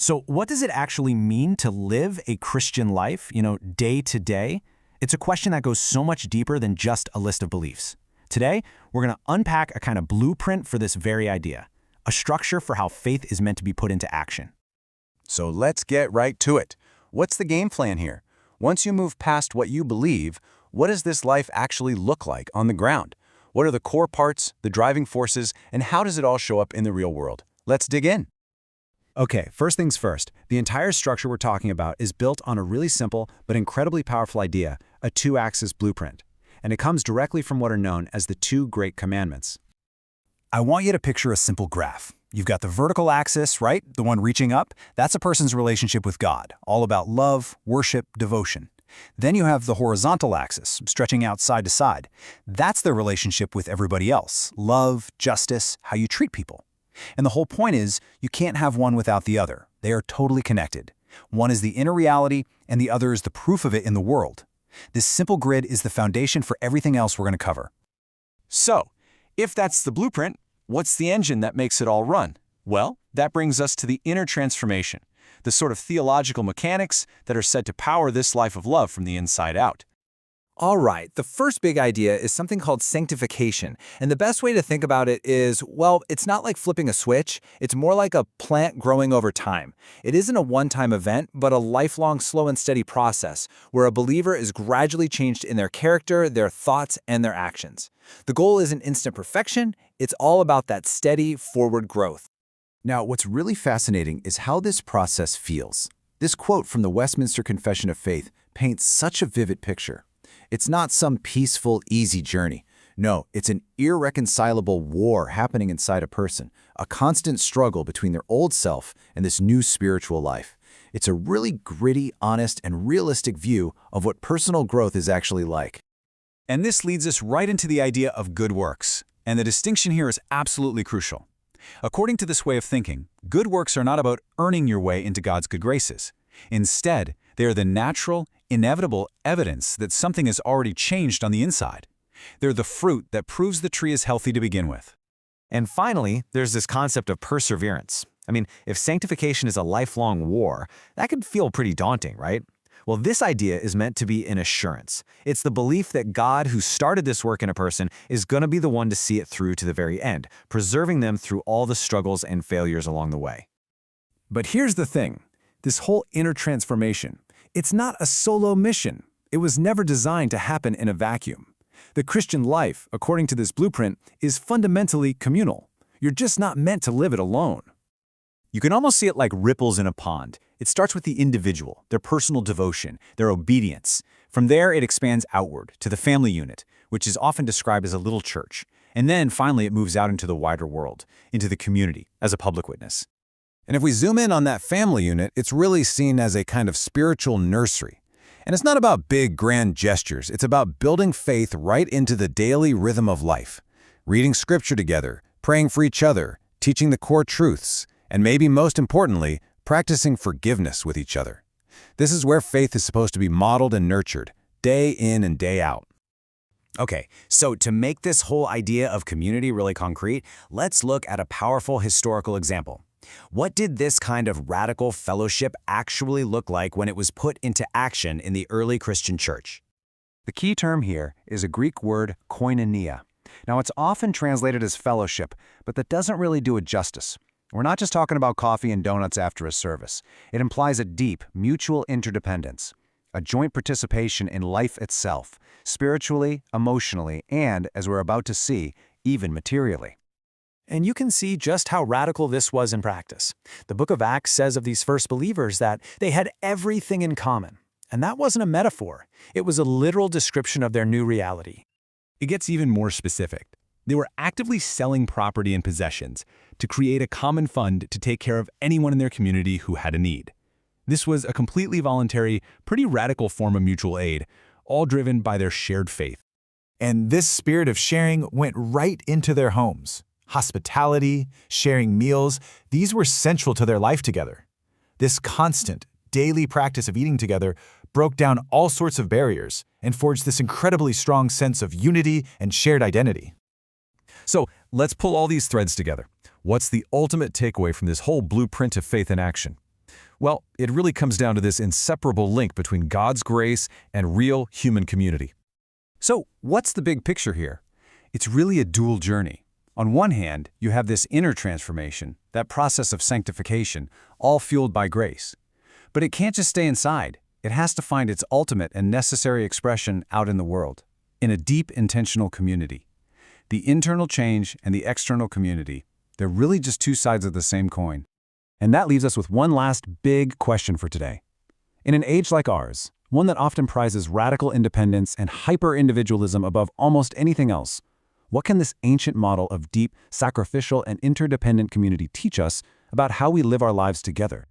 So what does it actually mean to live a Christian life, day to day? It's a question that goes so much deeper than just a list of beliefs. Today, we're going to unpack a kind of blueprint for this very idea, a structure for how faith is meant to be put into action. So let's get right to it. What's the game plan here? Once you move past what you believe, what does this life actually look like on the ground? What are the core parts, the driving forces, and how does it all show up in the real world? Let's dig in. Okay, first things first, the entire structure we're talking about is built on a really simple but incredibly powerful idea, a two-axis blueprint. And it comes directly from what are known as the two great commandments. I want you to picture a simple graph. You've got the vertical axis, right? The one reaching up. That's a person's relationship with God, all about love, worship, devotion. Then you have the horizontal axis, stretching out side to side. That's their relationship with everybody else, love, justice, how you treat people. And the whole point is, you can't have one without the other. They are totally connected. One is the inner reality, and the other is the proof of it in the world. This simple grid is the foundation for everything else we're going to cover. So, if that's the blueprint, what's the engine that makes it all run? Well, that brings us to the inner transformation, the sort of theological mechanics that are said to power this life of love from the inside out. All right, the first big idea is something called sanctification. And the best way to think about it is, well, it's not like flipping a switch. It's more like a plant growing over time. It isn't a one-time event, but a lifelong, slow and steady process where a believer is gradually changed in their character, their thoughts, and their actions. The goal isn't instant perfection. It's all about that steady, forward growth. Now, what's really fascinating is how this process feels. This quote from the Westminster Confession of Faith paints such a vivid picture. It's not some peaceful, easy journey. No, it's an irreconcilable war happening inside a person, a constant struggle between their old self and this new spiritual life. It's a really gritty, honest, and realistic view of what personal growth is actually like. And this leads us right into the idea of good works. And the distinction here is absolutely crucial. According to this way of thinking, good works are not about earning your way into God's good graces. Instead, they are the natural, inevitable evidence that something has already changed on the inside. They're the fruit that proves the tree is healthy to begin with. And finally, there's this concept of perseverance. If sanctification is a lifelong war, that could feel pretty daunting, right? Well, this idea is meant to be an assurance. It's the belief that God, who started this work in a person, is going to be the one to see it through to the very end, preserving them through all the struggles and failures along the way. But here's the thing. This whole inner transformation, it's not a solo mission. It was never designed to happen in a vacuum. The Christian life, according to this blueprint, is fundamentally communal. You're just not meant to live it alone. You can almost see it like ripples in a pond. It starts with the individual, their personal devotion, their obedience. From there, it expands outward to the family unit, which is often described as a little church. And then, finally, it moves out into the wider world, into the community, as a public witness. And if we zoom in on that family unit, it's really seen as a kind of spiritual nursery. And it's not about big, grand gestures. It's about building faith right into the daily rhythm of life. Reading scripture together, praying for each other, teaching the core truths, and maybe most importantly, practicing forgiveness with each other. This is where faith is supposed to be modeled and nurtured, day in and day out. Okay, so to make this whole idea of community really concrete, let's look at a powerful historical example. What did this kind of radical fellowship actually look like when it was put into action in the early Christian church? The key term here is a Greek word, koinonia. Now, it's often translated as fellowship, but that doesn't really do it justice. We're not just talking about coffee and donuts after a service. It implies a deep, mutual interdependence, a joint participation in life itself, spiritually, emotionally, and, as we're about to see, even materially. And you can see just how radical this was in practice. The book of Acts says of these first believers that they had everything in common. And that wasn't a metaphor. It was a literal description of their new reality. It gets even more specific. They were actively selling property and possessions to create a common fund to take care of anyone in their community who had a need. This was a completely voluntary, pretty radical form of mutual aid, all driven by their shared faith. And this spirit of sharing went right into their homes. Hospitality, sharing meals, these were central to their life together. This constant, daily practice of eating together broke down all sorts of barriers and forged this incredibly strong sense of unity and shared identity. So let's pull all these threads together. What's the ultimate takeaway from this whole blueprint of faith in action? Well, it really comes down to this inseparable link between God's grace and real human community. So, what's the big picture here? It's really a dual journey. On one hand, you have this inner transformation, that process of sanctification, all fueled by grace. But it can't just stay inside. It has to find its ultimate and necessary expression out in the world, in a deep, intentional community. The internal change and the external community, they're really just two sides of the same coin. And that leaves us with one last big question for today. In an age like ours, one that often prizes radical independence and hyper-individualism above almost anything else, what can this ancient model of deep, sacrificial, and interdependent community teach us about how we live our lives together?